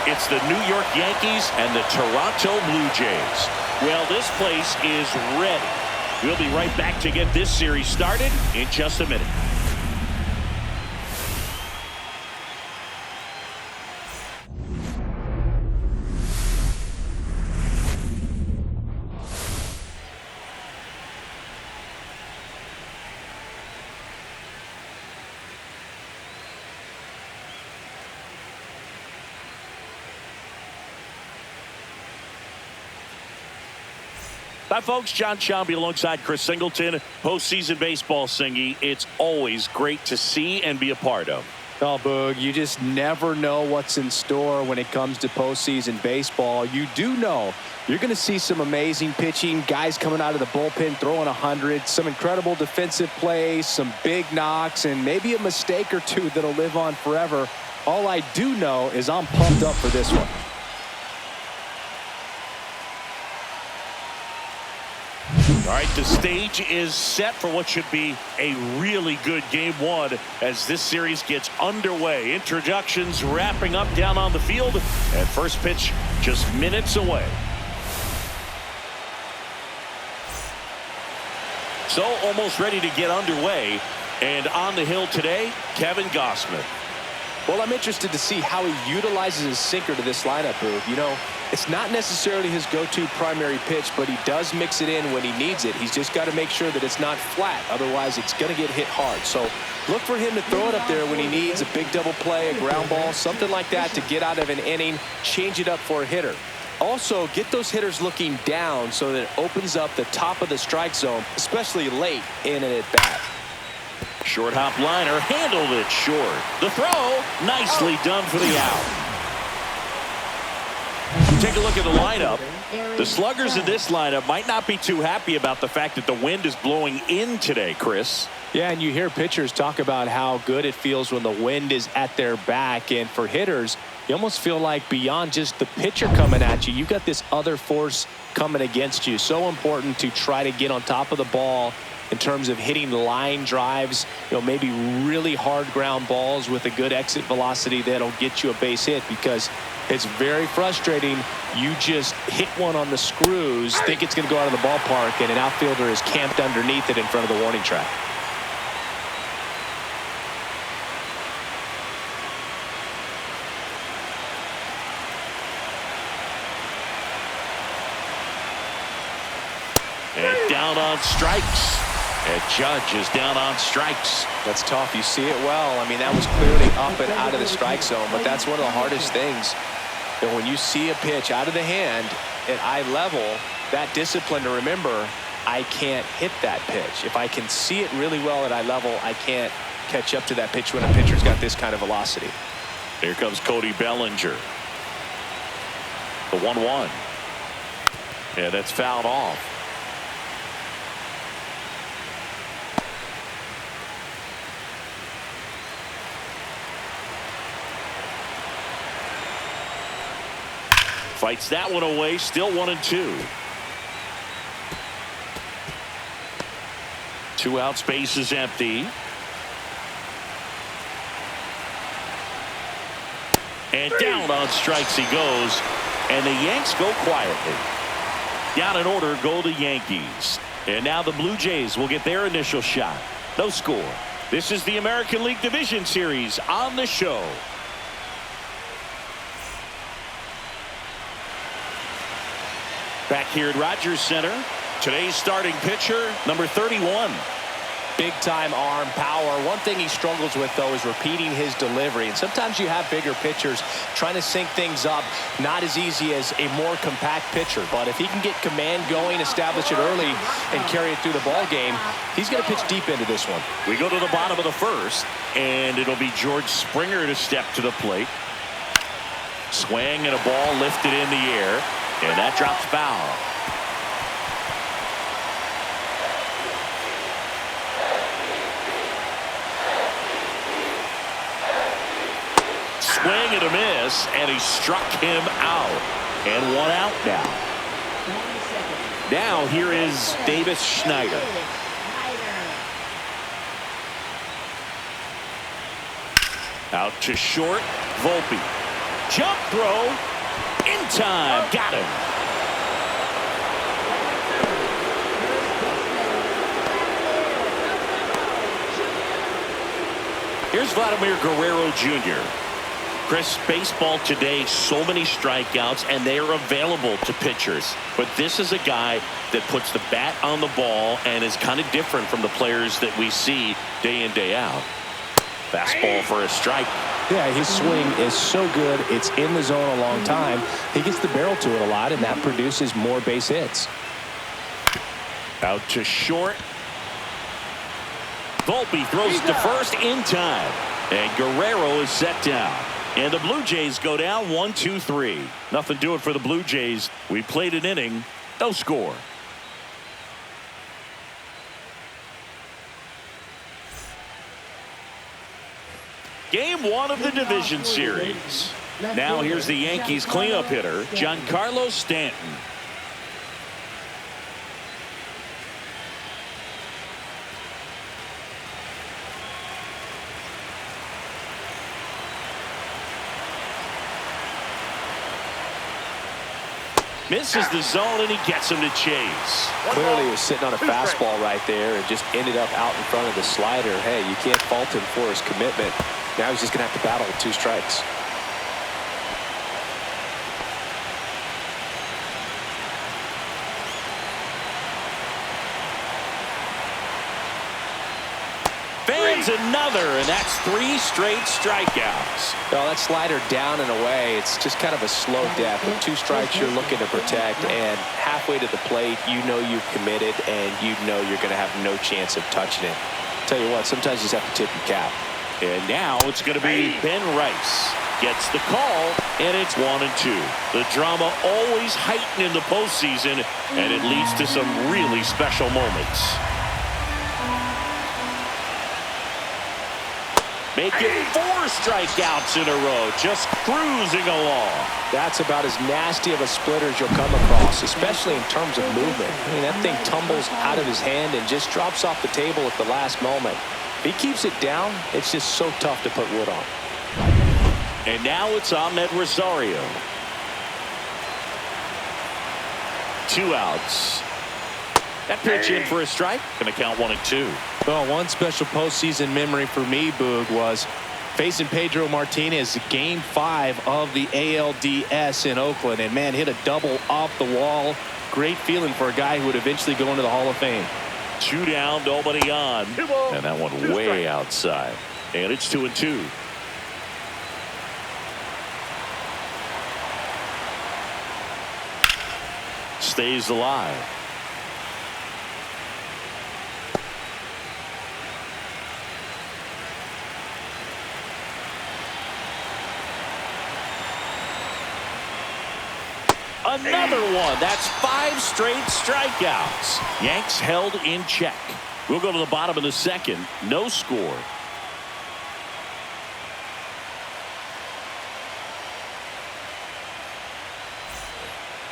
It's the New York Yankees and the Toronto Blue Jays. Well, this place is ready. We'll be right back to get this series started in just a minute. Hi, folks. John Sciambi alongside Chris Singleton. Postseason baseball, Singy. It's always great to see and be a part of. Oh, Boog, you just never know what's in store when it comes to postseason baseball. You do know you're going to see some amazing pitching, guys coming out of the bullpen throwing 100, some incredible defensive plays, some big knocks, and maybe a mistake or two that'll live on forever. All I do know is I'm pumped up for this one. All right, the stage is set for what should be a really good game one as this series gets underway. Introductions wrapping up down on the field, and first pitch just minutes away. So almost ready to get underway, and on the hill today, Kevin Gausman. Well, I'm interested to see how he utilizes his sinker to this lineup, Boog. You know, it's not necessarily his go-to primary pitch, but he does mix it in when he needs it. He's just got to make sure that it's not flat. Otherwise, it's going to get hit hard. So look for him to throw it up there when he needs a big double play, a ground ball, something like that to get out of an inning, change it up for a hitter. Also, get those hitters looking down so that it opens up the top of the strike zone, especially late in an at-bat. Short hop liner, handled it short. The throw, nicely done for the out. Take a look at the lineup. The sluggers in this lineup might not be too happy about the fact that the wind is blowing in today, Chris. Yeah, and you hear pitchers talk about how good it feels when the wind is at their back. And for hitters, you almost feel like beyond just the pitcher coming at you, you got this other force coming against you. So important to try to get on top of the ball in terms of hitting line drives, you know, maybe really hard ground balls with a good exit velocity that'll get you a base hit, because it's very frustrating. You just hit one on the screws, think it's going to go out of the ballpark, and an outfielder is camped underneath it in front of the warning track. And down on strikes. And Judge is down on strikes. That's tough. You see it well. I mean, that was clearly up and out of the strike zone, but that's one of the hardest things. And when you see a pitch out of the hand at eye level, that discipline to remember, I can't hit that pitch. If I can see it really well at eye level, I can't catch up to that pitch when a pitcher's got this kind of velocity. Here comes Cody Bellinger. The 1-1. Yeah, that's fouled off. Fights that one away, still 1-2. 2 outs, base is empty. And down on strikes he goes, and the Yanks go quietly. Down in order go the Yankees. And now the Blue Jays will get their initial shot. No score. This is the American League Division Series on the show. Back here at Rogers Center, today's starting pitcher, number 31. Big time arm power. One thing he struggles with, though, is repeating his delivery. And sometimes you have bigger pitchers trying to sync things up. Not as easy as a more compact pitcher. But if he can get command going, establish it early, and carry it through the ball game, he's going to pitch deep into this one. We go to the bottom of the first, and it'll be George Springer to step to the plate. Swing and a ball lifted in the air. And that drops foul. Swing and a miss, and he struck him out. And 1 out now. Now here is Davis Schneider. Out to short, Volpe. Jump throw. In time. Got him. Here's Vladimir Guerrero Jr. Chris, baseball today, so many strikeouts, and they are available to pitchers. But this is a guy that puts the bat on the ball and is kind of different from the players that we see day in, day out. Fastball for a strike. Yeah, his swing is so good. It's in the zone a long time. He gets the barrel to it a lot, and that produces more base hits. Out to short. Volpe throws to first in time. And Guerrero is set down. And the Blue Jays go down 1-2-3. Nothing doing for the Blue Jays. We played an inning. No score. Game 1 of the division series. Now here's the Yankees cleanup hitter, Giancarlo Stanton. Misses the zone, and he gets him to chase. Clearly he was sitting on a fastball right there and just ended up out in front of the slider. Hey, you can't fault him for his commitment. Now he's just going to have to battle with 2 strikes. Fans another, and that's 3 straight strikeouts. Well, that slider down and away, it's just kind of a slow death. With 2 strikes you're looking to protect, and halfway to the plate, you know you've committed, and you know you're going to have no chance of touching it. Tell you what, sometimes you just have to tip your cap. And now it's going to be Ben Rice. Gets the call, and it's 1-2. The drama always heightened in the postseason, and it leads to some really special moments. Making 4 strikeouts in a row, just cruising along. That's about as nasty of a splitter as you'll come across, especially in terms of movement. I mean, that thing tumbles out of his hand and just drops off the table at the last moment. If he keeps it down, it's just so tough to put wood on. And now it's Ahmed Rosario. 2 outs. That pitch in for a strike. Going to count 1-2. Well, one special postseason memory for me, Boog, was facing Pedro Martinez Game 5 of the ALDS in Oakland. And, man, hit a double off the wall. Great feeling for a guy who would eventually go into the Hall of Fame. 2 down, nobody on. And that one way outside. And it's 2-2. Stays alive. Another one. That's 5 straight strikeouts. Yanks held in check. We'll go to the bottom of the second. No score.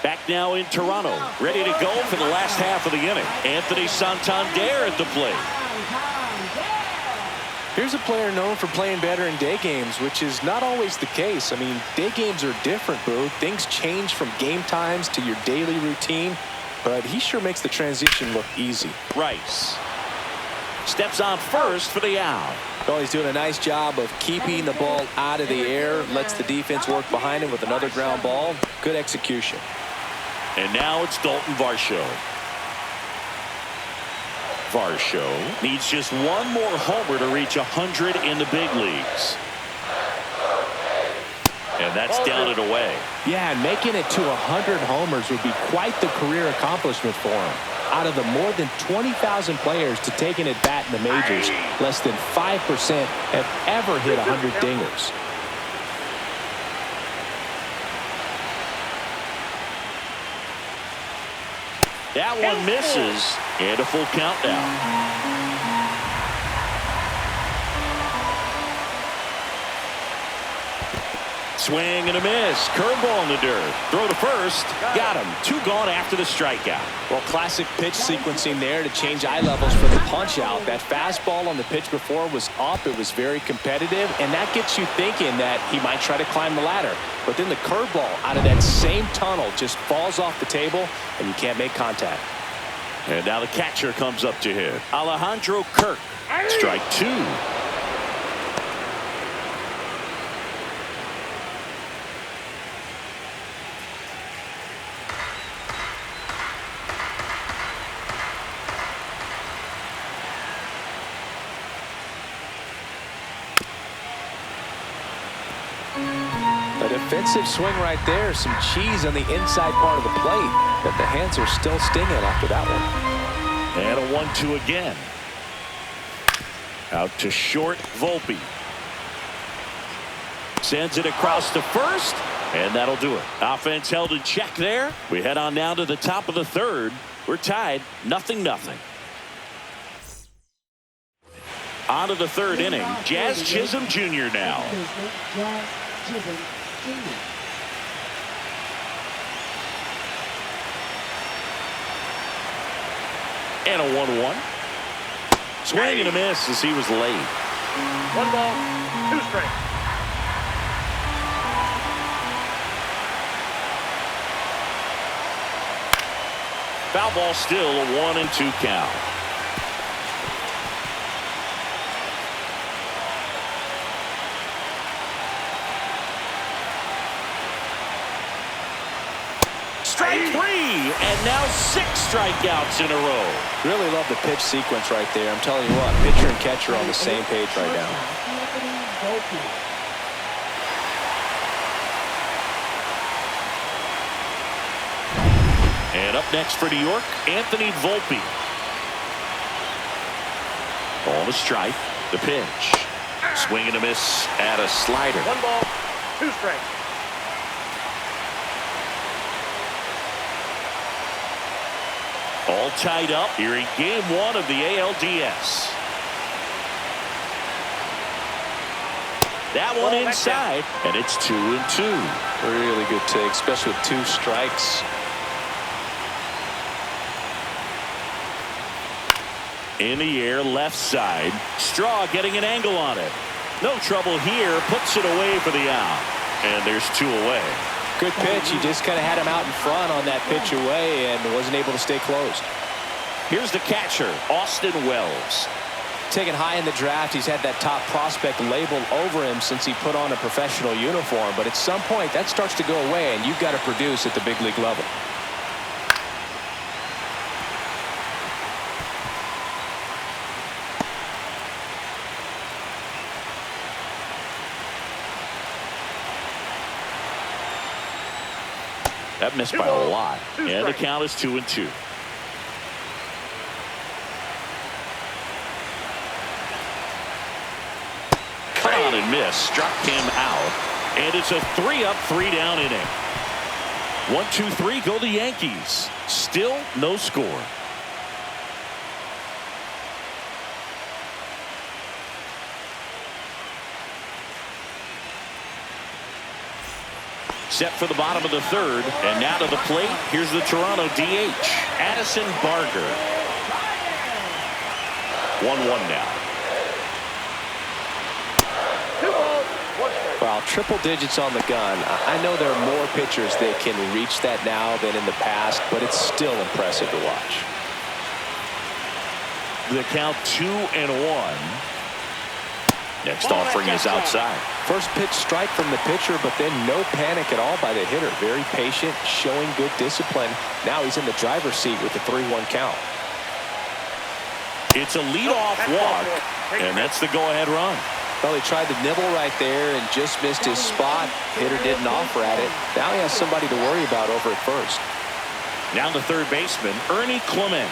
Back now in Toronto. Ready to go for the last half of the inning. Anthony Santander at the plate. Here's a player known for playing better in day games, which is not always the case. I mean, day games are different, Boo. Things change from game times to your daily routine, but he sure makes the transition look easy. Rice steps on first for the out. Well, he's doing a nice job of keeping the ball out of the air, lets the defense work behind him with another ground ball. Good execution. And now it's Dalton Varsho. Varsho needs just one more homer to reach 100 in the big leagues. And that's down and away. Yeah, and making it to 100 homers would be quite the career accomplishment for him. Out of the more than 20,000 players to take an at-bat in the majors, less than 5% have ever hit 100 dingers. That one misses, and a full count now. Swing and a miss. Curveball in the dirt. Throw to first. Got him. 2 gone after the strikeout. Well, classic pitch sequencing there to change eye levels for the punch out. That fastball on the pitch before was up. It was very competitive, and that gets you thinking that he might try to climb the ladder. But then the curveball out of that same tunnel just falls off the table, and you can't make contact. And now the catcher comes up to hit. Alejandro Kirk. Strike 2. A defensive swing right there. Some cheese on the inside part of the plate. But the hands are still stinging after that one. And a 1-2 again. Out to short, Volpe. Sends it across to first, and that'll do it. Offense held in check there. We head on down to the top of the third. We're tied 0-0. On to the third inning. Jazz Chisholm Jr. now. Jazz Chisholm Jr. And a 1-1. Swing and a miss as he was late. 1 ball, 2 strikes. Foul ball still a 1-2 count. Strike 3, and now 6 strikeouts in a row. Really love the pitch sequence right there. I'm telling you what, pitcher and catcher are on the same page right now. And up next for New York, Anthony Volpe. On a strike, the pitch. Swing and a miss at a slider. 1 ball, 2 strikes. All tied up here in game 1 of the ALDS. That one inside, and it's 2-2. Really good take, especially with 2 strikes. In the air, left side. Straw getting an angle on it. No trouble here. Puts it away for the out. And there's 2 away. Good pitch. He just kind of had him out in front on that pitch away and wasn't able to stay closed. Here's the catcher, Austin Wells. Taken high in the draft, he's had that top prospect label over him since he put on a professional uniform. But at some point, that starts to go away, and you've got to produce at the big league level. That missed by a lot. And the count is 2-2. Cut on and miss. Struck him out. And it's a 3-up, 3-down inning. 1-2-3 go the Yankees. Still no score. Set for the bottom of the third, and now to the plate. Here's the Toronto DH, Addison Barger. 1-1 now. 2 balls, 1 strike. Well, triple digits on the gun. I know there are more pitchers that can reach that now than in the past, but it's still impressive to watch. The count 2-1. Next offering is outside. First pitch strike from the pitcher, but then no panic at all by the hitter. Very patient, showing good discipline. Now he's in the driver's seat with the 3-1 count. It's a leadoff walk, and that's the go-ahead run. Well, he tried to nibble right there and just missed his spot. Hitter didn't offer at it. Now he has somebody to worry about over at first. Now the third baseman, Ernie Clement.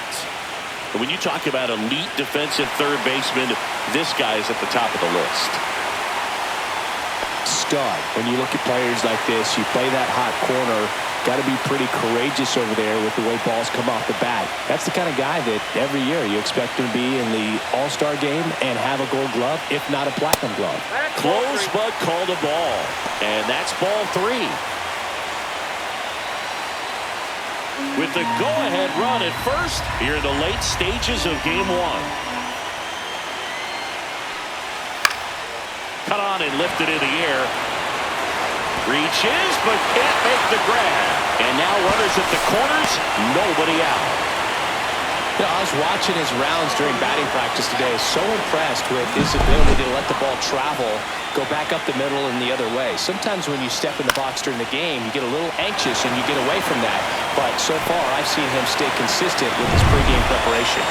When you talk about elite defensive third baseman, this guy is at the top of the list. stud. When you look at players like this, you play that hot corner, got to be pretty courageous over there with the way balls come off the bat. That's the kind of guy that every year you expect him to be in the All-Star game and have a Gold Glove, if not a Platinum Glove. Close, but called a ball. And that's ball 3. With the go-ahead run at first here in the late stages of game 1. Cut on and lifted in the air. Reaches, but can't make the grab. And now runners at the corners, nobody out. You know, I was watching his rounds during batting practice today. So impressed with his ability to let the ball travel, go back up the middle and the other way. Sometimes when you step in the box during the game, you get a little anxious and you get away from that. But so far, I've seen him stay consistent with his pregame preparation.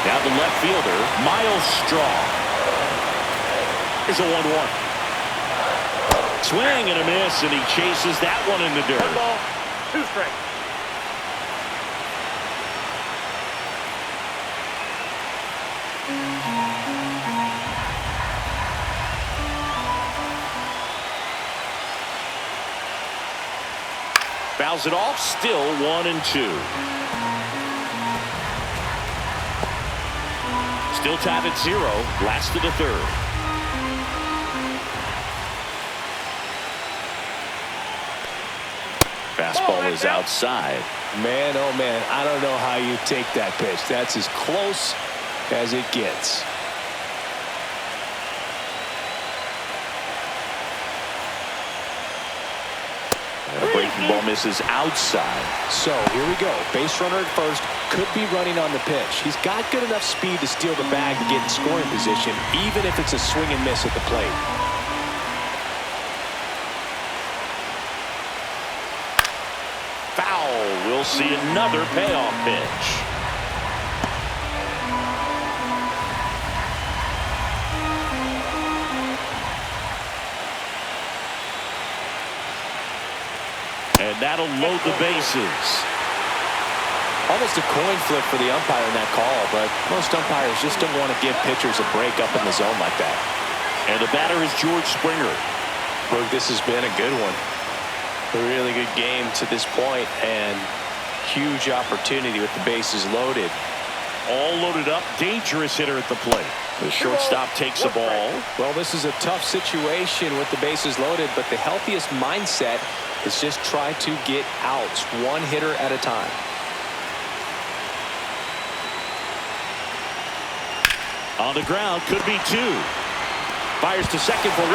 Now the left fielder, Miles Straw. Here's a 1-1. Swing and a miss, and he chases that one in the dirt. 1 ball, 2 strikes. Fouls it off, still 1-2. Still tied at 0, last of the 3rd. Fastball is outside. Man, oh man, I don't know how you take that pitch. That's as close as it gets. The breaking ball misses outside. So here we go. Base runner at first, could be running on the pitch. He's got good enough speed to steal the bag to get in scoring position, even if it's a swing and miss at the plate. We'll see another payoff pitch. And that'll load the bases. Almost a coin flip for the umpire in that call, but most umpires just don't want to give pitchers a break up in the zone like that. And the batter is George Springer. Look, this has been a good one. A really good game to this point, and huge opportunity with the bases loaded. All loaded up, dangerous hitter at the plate. The shortstop takes the ball. Well, this is a tough situation with the bases loaded, but the healthiest mindset is just try to get outs, one hitter at a time. On the ground, could be 2. Fires to second for 1.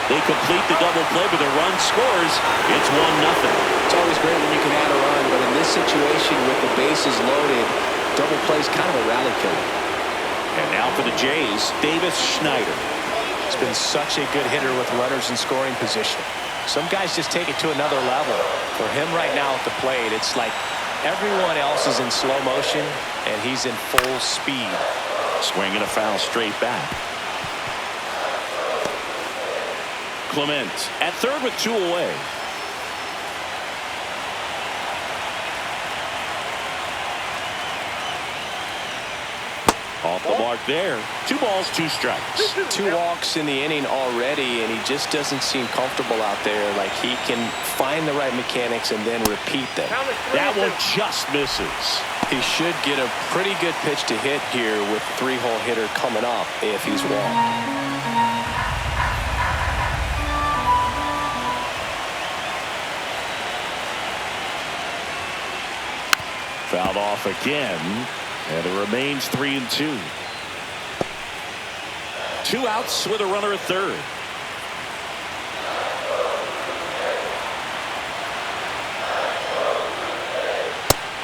They complete the double play, but the run scores. It's 1-0. It's always great when you can add a run, but in this situation with the bases loaded, double play is kind of a rally killer. And now for the Jays, Davis Schneider. He's been such a good hitter with runners in scoring position. Some guys just take it to another level. For him right now at the plate, it's like everyone else is in slow motion, and he's in full speed. Swing and a foul straight back. Clement at third with 2 away. Off the mark there. 2 balls, 2 strikes. 2 walks in the inning already, and he just doesn't seem comfortable out there. Like he can find the right mechanics and then repeat them. That one just misses. He should get a pretty good pitch to hit here with 3-hole hitter coming up if he's walked. Fouled off again, and it remains 3-2. 2 outs with a runner at third.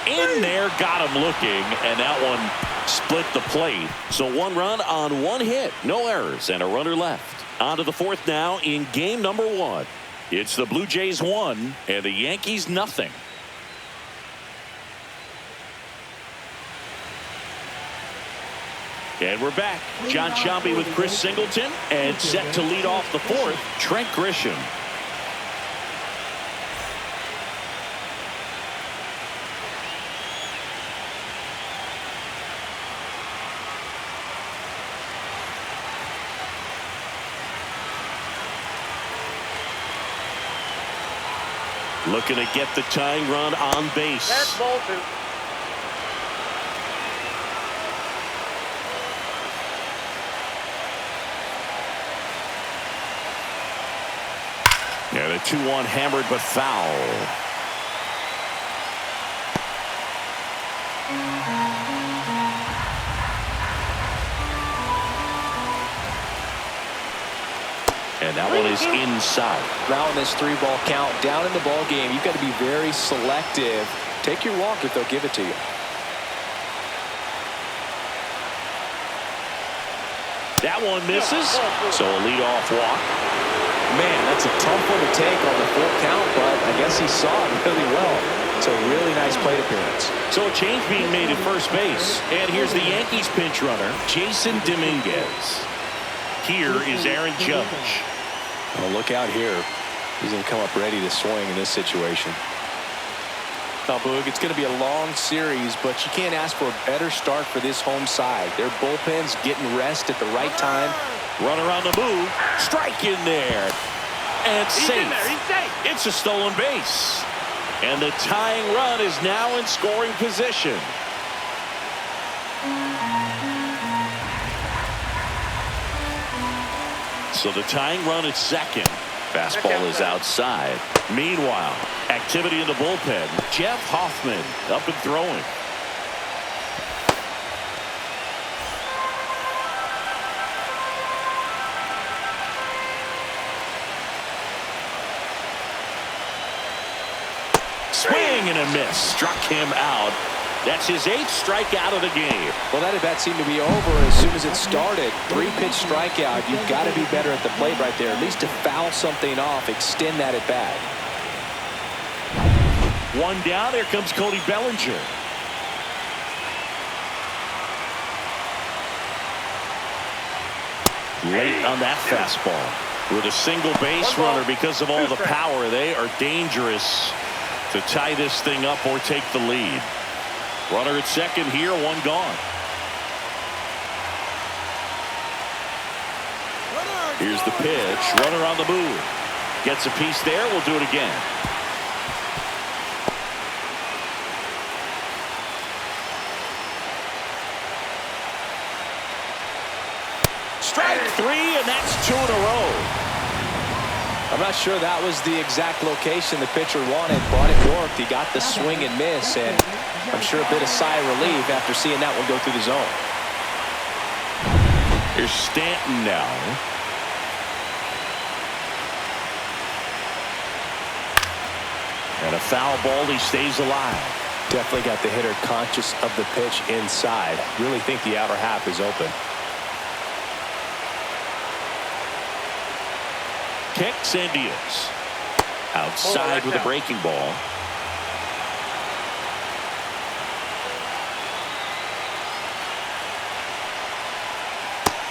In there, got him looking, and that one split the plate. So 1 run on 1 hit, no errors, and a runner left. On to the 4th now in game number 1. It's the Blue Jays 1 and the Yankees nothing. And we're back. John Sciambi with Chris Singleton, and set to lead off the 4th, Trent Grisham. Looking to get the tying run on base. That's ball 2. And a 2-1 hammered but foul. And that one is inside. Now in this 3-ball count, down in the ball game, you've got to be very selective. Take your walk if they'll give it to you. That one misses. So a leadoff walk. Man, that's a tough one to take on the full count, but I guess he saw it really well. It's a really nice plate appearance. So a change being made at first base. And here's the Yankees pinch runner, Jason Dominguez. Here is Aaron Judge. Oh, look out here. He's going to come up ready to swing in this situation. Now, Boog, it's going to be a long series, but you can't ask for a better start for this home side. Their bullpen's getting rest at the right time. Runner on the move. Strike in there. And He's safe. in there. He's safe. It's a stolen base. And the tying run is now in scoring position. So the tying run at second. Fastball is outside. Meanwhile, activity in the bullpen. Jeff Hoffman up and throwing. Swing and a miss. Struck him out. That's his 8th strikeout of the game. Well, that at-bat seemed to be over as soon as it started. 3-pitch strikeout. You've got to be better at the plate right there. At least to foul something off, extend that at-bat. One down. Here comes Cody Bellinger. Late on that fastball. With a single base runner, because of all the power, they are dangerous to tie this thing up or take the lead. Runner at second here, one gone. Here's the pitch. Runner on the move. Gets a piece there. We'll do it again. Strike 3, and that's 2 in a row. I'm not sure that was the exact location the pitcher wanted, but it worked. He got the swing and miss, and I'm sure a bit of sigh of relief after seeing that one go through the zone. Here's Stanton now. And a foul ball. He stays alive. Definitely got the hitter conscious of the pitch inside. Really think the outer half is open. Kicks and deals. Outside with a breaking ball.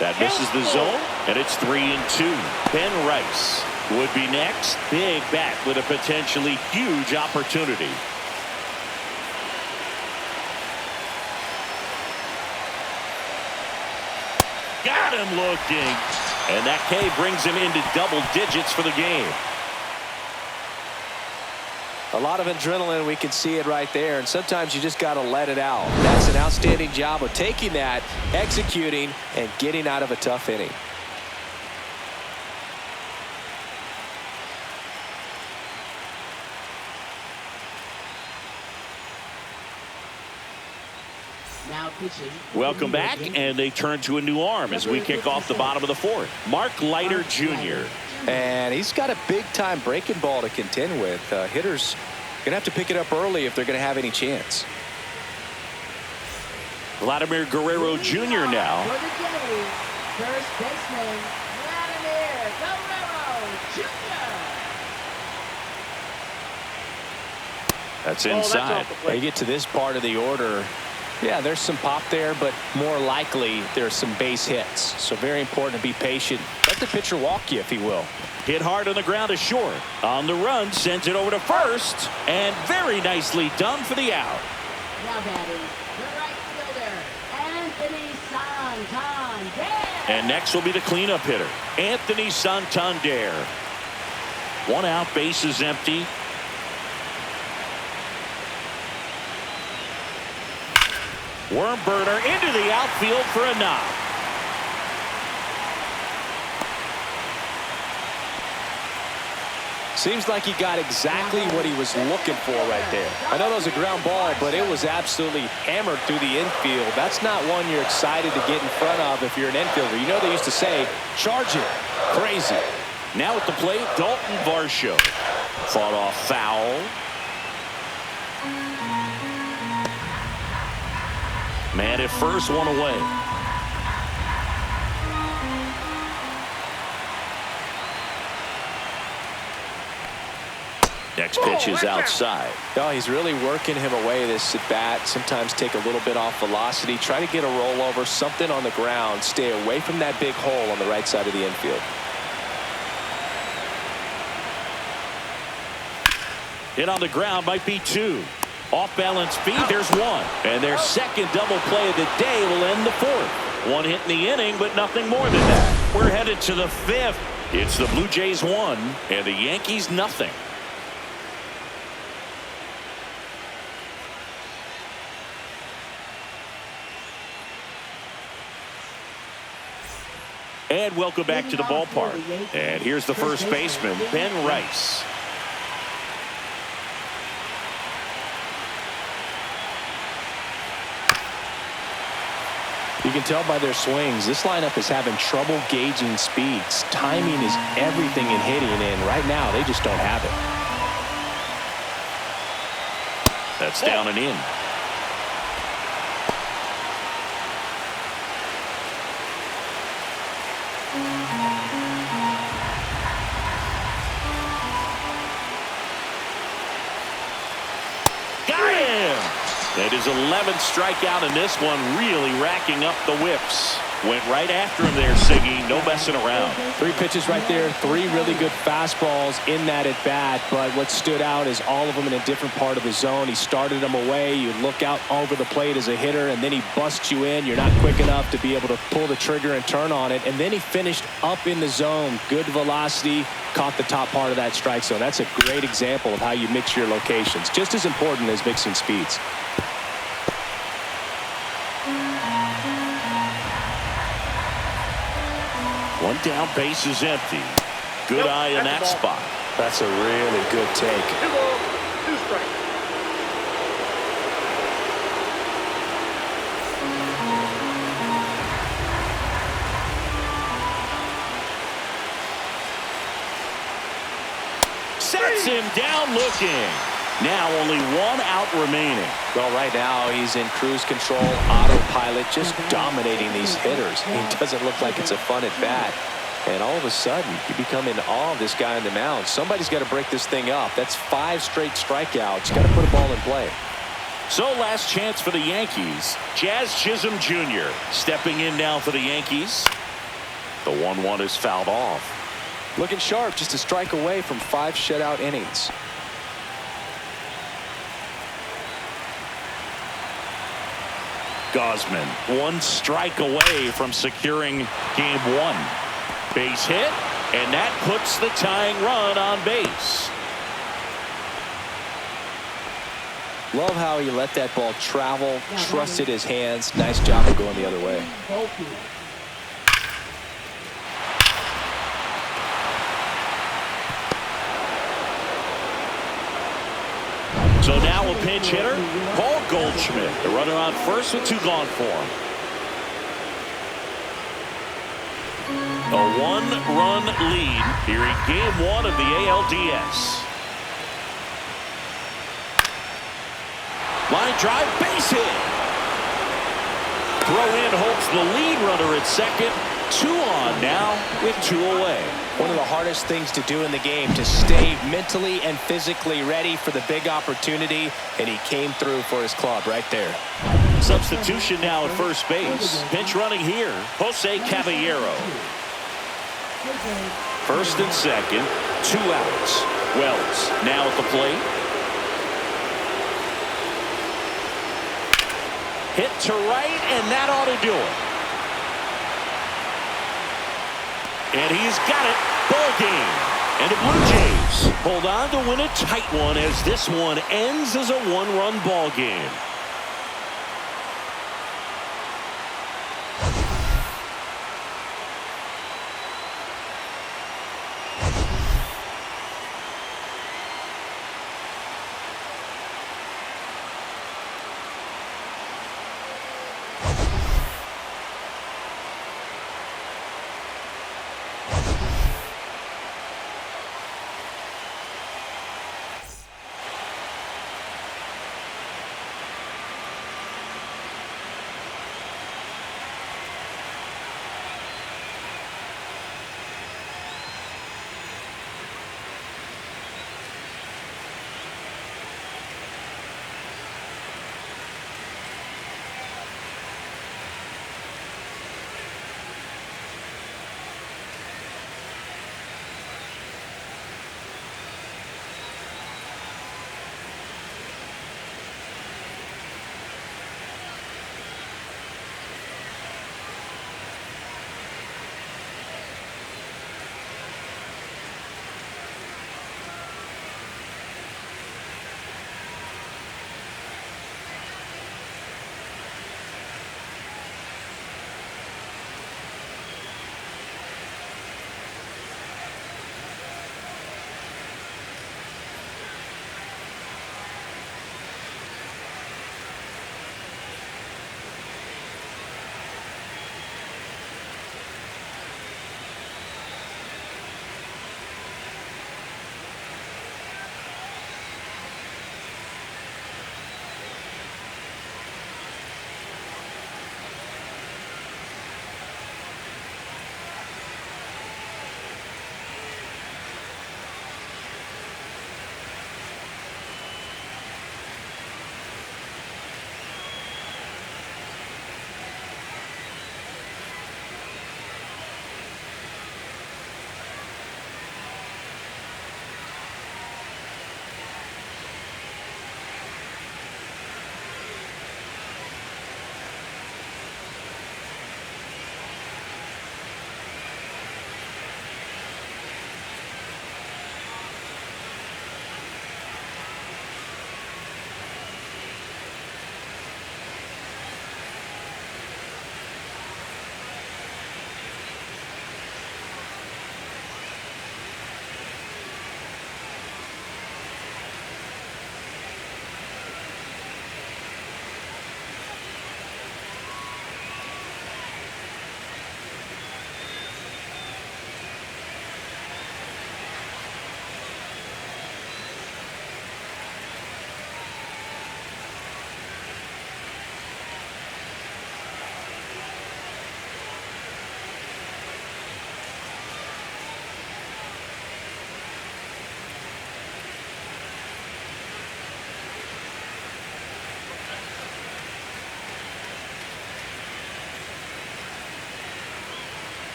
That misses the zone, and it's 3-2. Ben Rice would be next. Big bat with a potentially huge opportunity. Got him looking. And that K brings him into double digits for the game. A lot of adrenaline, we can see it right there, and sometimes you just got to let it out. That's an outstanding job of taking that, executing, and getting out of a tough inning. Now pitching. Welcome back, and they turn to a new arm as we kick off the bottom of the 4th. Mark Leiter Jr. And he's got a big-time breaking ball to contend with. Hitters going to have to pick it up early if they're going to have any chance. Vladimir Guerrero Jr. now. For the day, first baseman, Vladimir Guerrero Jr. That's inside. When you get to this part of the order, yeah, there's some pop there, but more likely there's some base hits. So very important to be patient. Let the pitcher walk you, if he will. Hit hard on the ground is short. On the run, sends it over to first. And very nicely done for the out. Now batting, the right fielder, Anthony Santander. And next will be the cleanup hitter, Anthony Santander. One out, base is empty. Worm burner into the outfield for a knock. Seems like he got exactly what he was looking for right there. I know that was a ground ball, but it was absolutely hammered through the infield. That's not one you're excited to get in front of if you're an infielder. You know they used to say, charge it. Crazy. Now at the plate, Dalton Varsho. Fought off foul. Man at first, one away. Next pitch is outside. Oh, he's really working him away this at bat. Sometimes take a little bit off velocity. Try to get a rollover, something on the ground. Stay away from that big hole on the right side of the infield. Hit on the ground might be two. Off balance feet, there's one. And their second double play of the day will end the fourth. One hit in the inning, but nothing more than that. We're headed to the fifth. It's the Blue Jays 1 and the Yankees nothing. And welcome back to the ballpark. And here's the first baseman, Ben Rice. You can tell by their swings, this lineup is having trouble gauging speeds. Timing is everything in hitting, and right now they just don't have it. That's down and in. That is 11th strikeout in this one, really racking up the whips. Went right after him there, Siggy. No messing around. 3 pitches right there, 3 really good fastballs in that at bat. But what stood out is all of them in a different part of the zone. He started them away. You look out over the plate as a hitter, and then he busts you in. You're not quick enough to be able to pull the trigger and turn on it. And then he finished up in the zone. Good velocity. Caught the top part of that strike zone. That's a great example of how you mix your locations. Just as important as mixing speeds. One down, base is empty. Good eye in that spot. That's a really good take. 2 balls, 2 strikes. Sets him down looking. Now only 1 out remaining. Well, right now he's in cruise control, autopilot, just dominating these hitters. He doesn't look like it's a fun at bat. And all of a sudden, you become in awe of this guy on the mound. Somebody's got to break this thing up. That's 5 straight strikeouts. Got to put a ball in play. So last chance for the Yankees. Jazz Chisholm Jr. stepping in now for the Yankees. The 1-1 is fouled off. Looking sharp, just a strike away from 5 shutout innings. Gausman 1 strike away from securing game 1. Base hit, and that puts the tying run on base. Love how he let that ball travel, trusted his hands. Nice job of going the other way. So now a pinch hitter, Paul Goldschmidt. The runner on first with 2 gone for him. A 1-run lead here in game 1 of the ALDS. Line drive, base hit. Throw in holds the lead runner at second. 2 on now with 2 away. One of the hardest things to do in the game, to stay mentally and physically ready for the big opportunity, and he came through for his club right there. Substitution now at first base. Pinch running here, Jose Caballero. First and second, 2 outs. Wells now at the plate. Hit to right, and that ought to do it. And he's got it. Ball game. And the Blue Jays hold on to win a tight one as this one ends as a 1-run ball game.